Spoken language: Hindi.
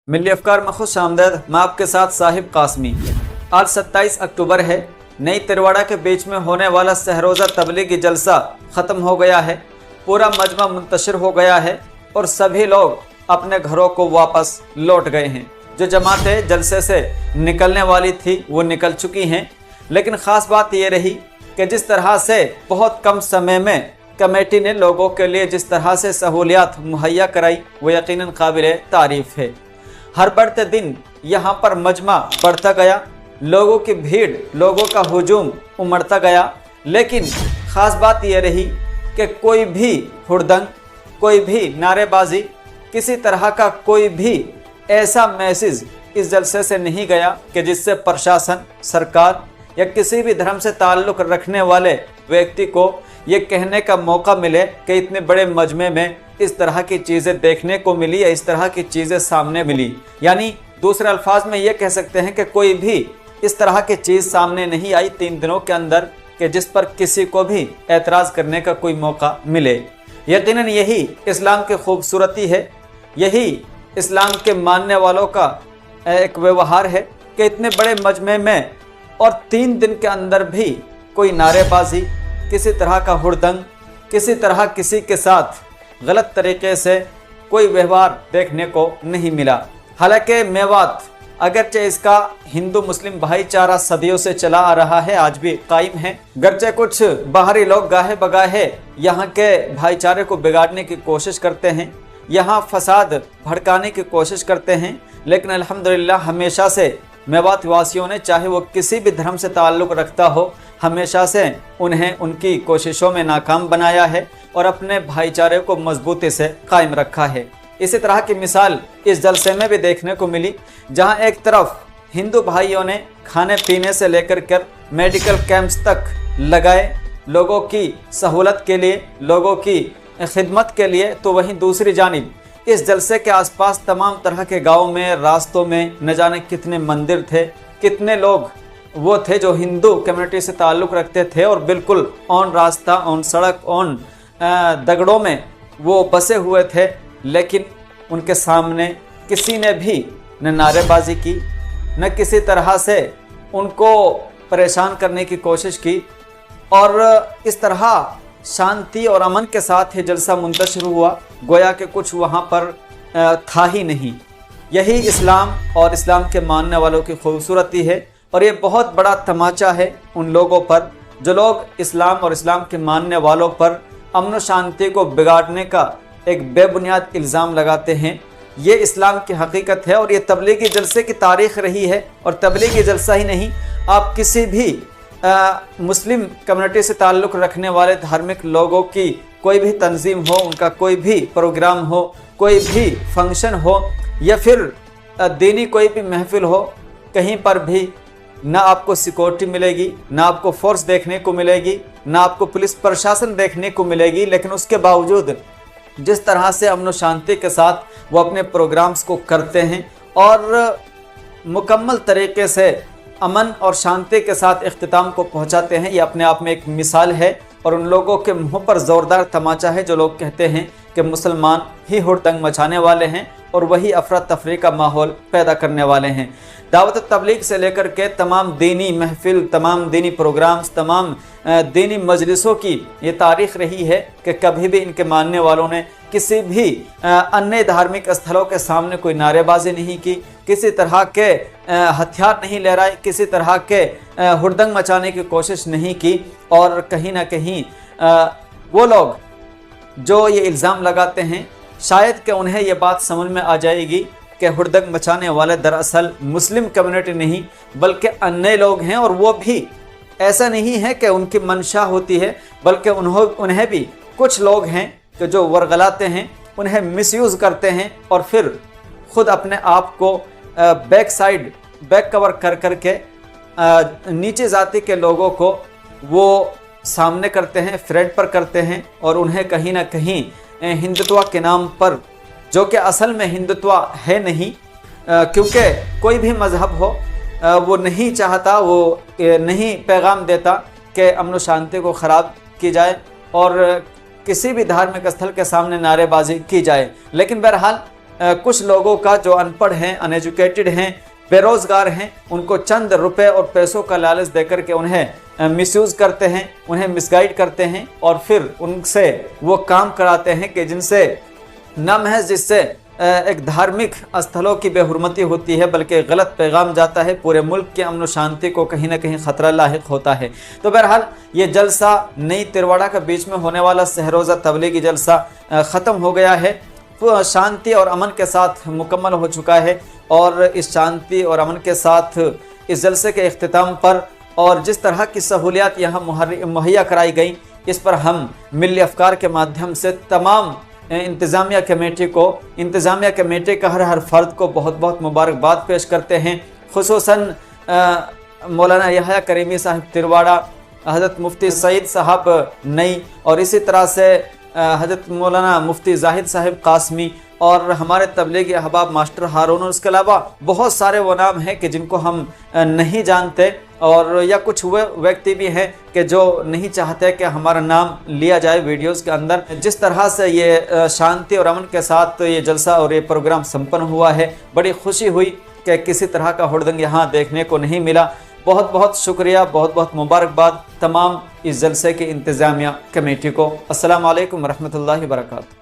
मिली अफकार में खुश आमदीद। मैं आपके साथ साहिब कासमी। आज 27 अक्टूबर है। नई तिरवाड़ा के बीच में होने वाला सहरोज़ा तबलीगी जलसा ख़त्म हो गया है। पूरा मजमा मुंतशिर हो गया है और सभी लोग अपने घरों को वापस लौट गए हैं। जो जमातें जलसे से निकलने वाली थी वो निकल चुकी हैं, लेकिन ख़ास बात ये रही कि जिस तरह से बहुत कम समय में कमेटी ने लोगों के लिए जिस तरह से सहूलियात मुहैया कराई वो यकीनन काबिल तारीफ़ है। हर बढ़ते दिन यहाँ पर मजमा बढ़ता गया, लोगों की भीड़, लोगों का हुजूम उमड़ता गया, लेकिन ख़ास बात यह रही कि कोई भी हुड़दंग, कोई भी नारेबाजी, किसी तरह का कोई भी ऐसा मैसेज इस जलसे से नहीं गया कि जिससे प्रशासन, सरकार या किसी भी धर्म से ताल्लुक़ रखने वाले व्यक्ति को ये कहने का मौका मिले कि इतने बड़े मजमे में इस तरह की चीज़ें देखने को मिली या इस तरह की चीज़ें सामने मिली। यानी दूसरे अल्फाज में ये कह सकते हैं कि कोई भी इस तरह की चीज़ सामने नहीं आई 3 दिनों के अंदर कि जिस पर किसी को भी एतराज़ करने का कोई मौका मिले। यकीनन यही इस्लाम की खूबसूरती है, यही इस्लाम के मानने वालों का एक व्यवहार है कि इतने बड़े मजमे में और 3 दिन के अंदर भी कोई नारेबाजी, किसी तरह का हुड़दंग, किसी तरह किसी के साथ गलत तरीके से कोई व्यवहार देखने को नहीं मिला। हालांकि मेवात अगरचे इसका हिंदू मुस्लिम भाईचारा सदियों से चला आ रहा है, आज भी कायम है। गरचे कुछ बाहरी लोग गाहे बगाहे यहाँ के भाईचारे को बिगाड़ने की कोशिश करते हैं, यहाँ फसाद भड़काने की कोशिश करते हैं, लेकिन अल्हम्दुलिल्लाह हमेशा से मेवात वासियों ने, चाहे वो किसी भी धर्म से ताल्लुक़ रखता हो, हमेशा से उन्हें उनकी कोशिशों में नाकाम बनाया है और अपने भाईचारे को मजबूती से कायम रखा है। इसी तरह की मिसाल इस जलसे में भी देखने को मिली, जहां एक तरफ हिंदू भाइयों ने खाने पीने से लेकर कर मेडिकल कैंप्स तक लगाए लोगों की सहूलत के लिए, लोगों की खिदमत के लिए, तो वहीं दूसरी जानिब इस जलसे के आसपास तमाम तरह के गाँव में, रास्तों में न जाने कितने मंदिर थे, कितने लोग वो थे जो हिंदू कम्युनिटी से ताल्लुक़ रखते थे और बिल्कुल ऑन रास्ता, ऑन सड़क, ऑन दगड़ों में वो बसे हुए थे, लेकिन उनके सामने किसी ने भी न नारेबाजी की, न किसी तरह से उनको परेशान करने की कोशिश की और इस तरह शांति और अमन के साथ ये जलसा मुंतशिर हुआ, गोया कि कुछ वहाँ पर था ही नहीं। यही इस्लाम और इस्लाम के मानने वालों की खूबसूरती है और ये बहुत बड़ा तमाचा है उन लोगों पर जो लोग इस्लाम और इस्लाम के मानने वालों पर अमन व शांति को बिगाड़ने का एक बेबुनियाद इल्ज़ाम लगाते हैं। ये इस्लाम की हकीकत है और ये तबलीगी जलसे की तारीख़ रही है। और तबलीगी जलसा ही नहीं, आप किसी भी मुस्लिम कम्युनिटी से ताल्लुक़ रखने वाले धार्मिक लोगों की कोई भी तंजीम हो, उनका कोई भी प्रोग्राम हो, कोई भी फंक्शन हो या फिर दीनी कोई भी महफिल हो, कहीं पर भी ना आपको सिक्योरिटी मिलेगी, ना आपको फोर्स देखने को मिलेगी, ना आपको पुलिस प्रशासन देखने को मिलेगी, लेकिन उसके बावजूद जिस तरह से अमन शांति के साथ वो अपने प्रोग्राम्स को करते हैं और मुकम्मल तरीके से अमन और शांति के साथ इख्तिताम को पहुंचाते हैं, ये अपने आप में एक मिसाल है और उन लोगों के मुंह पर ज़ोरदार तमाचा है जो लोग कहते हैं कि मुसलमान ही हुड़दंग मचाने वाले हैं और वही अफरा तफरी का माहौल पैदा करने वाले हैं। दावत तबलीग से लेकर के तमाम दीनी महफिल, तमाम दीनी प्रोग्राम्स, तमाम दीनी मजलिसों की ये तारीख़ रही है कि कभी भी इनके मानने वालों ने किसी भी अन्य धार्मिक स्थलों के सामने कोई नारेबाजी नहीं की, किसी तरह के हथियार नहीं लहराए, किसी तरह के हुड़दंग मचाने की कोशिश नहीं की। और कहीं ना कहीं वो लोग जो ये इल्ज़ाम लगाते हैं, शायद कि उन्हें ये बात समझ में आ जाएगी कि हुड़दंग मचाने वाले दरअसल मुस्लिम कम्युनिटी नहीं बल्कि अन्य लोग हैं और वो भी ऐसा नहीं है कि उनकी मंशा होती है, बल्कि उन्हें भी कुछ लोग हैं कि जो वरगलाते हैं, उन्हें मिसयूज़ करते हैं और फिर ख़ुद अपने आप को बैक कवर कर करके नीचे जाति के लोगों को वो सामने करते हैं, फ्रंट पर करते हैं और उन्हें कहीं ना कहीं हिंदुत्व के नाम पर, जो कि असल में हिंदुत्व है नहीं, क्योंकि कोई भी मज़हब हो वो नहीं चाहता, वो नहीं पैगाम देता कि अमन शांति को ख़राब की जाए और किसी भी धार्मिक स्थल के सामने नारेबाजी की जाए। लेकिन बहरहाल कुछ लोगों का जो अनपढ़ हैं, अनएजुकेटेड हैं, बेरोजगार हैं, उनको चंद रुपए और पैसों का लालच देकर के उन्हें मिसयूज़ करते हैं, उन्हें मिसगाइड करते हैं और फिर उनसे वो काम कराते हैं कि जिनसे न महज जिससे एक धार्मिक स्थलों की बेहुरमती होती है, बल्कि गलत पैगाम जाता है, पूरे मुल्क के अमन शांति को कहीं ना कहीं ख़तरा लाहिक होता है। तो बहरहाल ये जलसा नई तिरवाड़ा के बीच में होने वाला सहरोज़ा तबलीगी जलसा ख़त्म हो गया है, तो शांति और अमन के साथ मुकम्मल हो चुका है। और इस शांति और अमन के साथ इस जलसे के अख्तिताम पर और जिस तरह की सहूलियात यहाँ मुहैया कराई गई, इस पर हम मिली अफकार के माध्यम से तमाम इंतज़ामिया कमेटी का हर फ़र्द को बहुत बहुत मुबारकबाद पेश करते हैं। खुसूसन मौलाना यहया करीमी साहब तिरवाड़ा, हज़रत मुफ्ती सईद साहब नई और इसी तरह से हज़रत मौलाना मुफ्ती जाहिद साहब कासमी और हमारे तबलीगी अहबाब मास्टर हारून, और इसके अलावा बहुत सारे वो नाम हैं कि जिनको हम नहीं जानते, और या कुछ हुए व्यक्ति भी हैं कि जो नहीं चाहते कि हमारा नाम लिया जाए वीडियोस के अंदर। जिस तरह से ये शांति और अमन के साथ ये जलसा और ये प्रोग्राम संपन्न हुआ है, बड़ी खुशी हुई कि किसी तरह का हुड़दंग यहाँ देखने को नहीं मिला। बहुत बहुत शुक्रिया, बहुत बहुत मुबारकबाद तमाम इस जलसे के इंतज़ामिया कमेटी को। अस्सलाम वालेकुम रहमतुल्लाहि व बरकातहू।